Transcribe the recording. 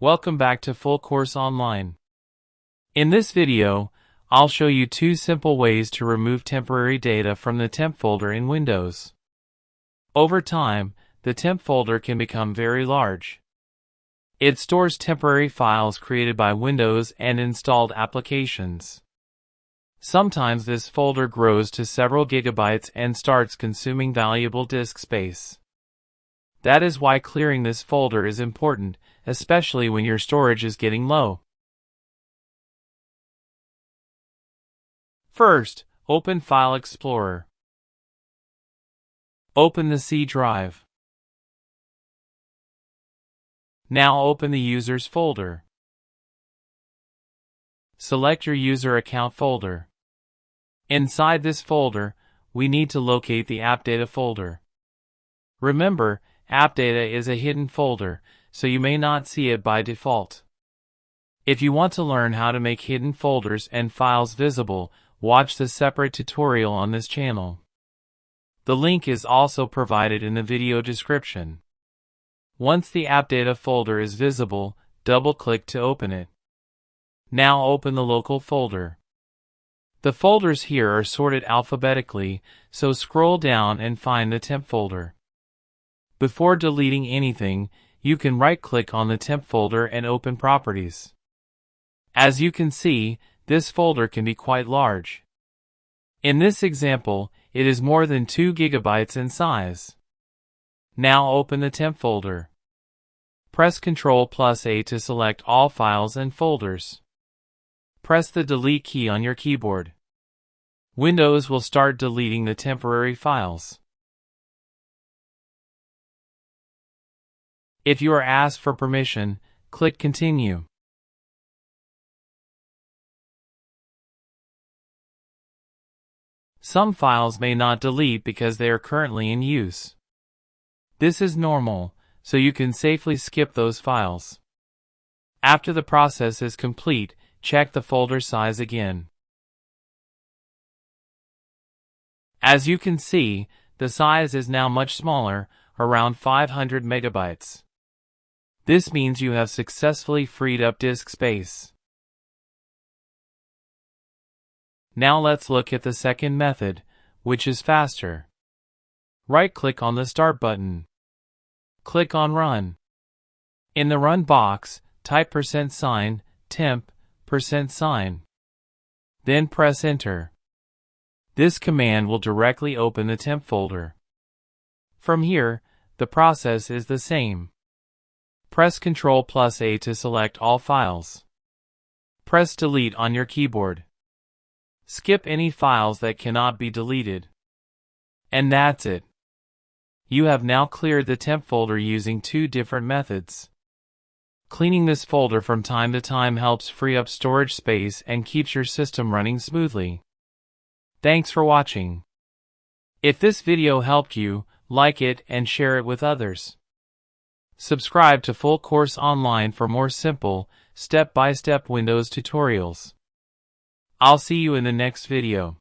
Welcome back to Full Course Online. In this video, I'll show you two simple ways to remove temporary data from the temp folder in Windows. Over time, the temp folder can become very large. It stores temporary files created by Windows and installed applications. Sometimes this folder grows to several gigabytes and starts consuming valuable disk space. That is why clearing this folder is important, especially when your storage is getting low. First, open File Explorer. Open the C drive. Now open the Users folder. Select your user account folder. Inside this folder, we need to locate the AppData folder. Remember, AppData is a hidden folder, so you may not see it by default. If you want to learn how to make hidden folders and files visible, watch the separate tutorial on this channel. The link is also provided in the video description. Once the AppData folder is visible, double-click to open it. Now open the local folder. The folders here are sorted alphabetically, so scroll down and find the temp folder. Before deleting anything, you can right-click on the temp folder and open Properties. As you can see, this folder can be quite large. In this example, it is more than 2 gigabytes in size. Now open the temp folder. Press Ctrl+A to select all files and folders. Press the Delete key on your keyboard. Windows will start deleting the temporary files. If you are asked for permission, click Continue. Some files may not delete because they are currently in use. This is normal, so you can safely skip those files. After the process is complete, check the folder size again. As you can see, the size is now much smaller, around 500 megabytes. This means you have successfully freed up disk space. Now let's look at the second method, which is faster. Right-click on the Start button. Click on Run. In the Run box, type %temp, %. Then press Enter. This command will directly open the temp folder. From here, the process is the same. Press Ctrl+A to select all files. Press Delete on your keyboard. Skip any files that cannot be deleted. And that's it. You have now cleared the temp folder using two different methods. Cleaning this folder from time to time helps free up storage space and keeps your system running smoothly. Thanks for watching. If this video helped you, like it and share it with others. Subscribe to Full Course Online for more simple, step-by-step Windows tutorials. I'll see you in the next video.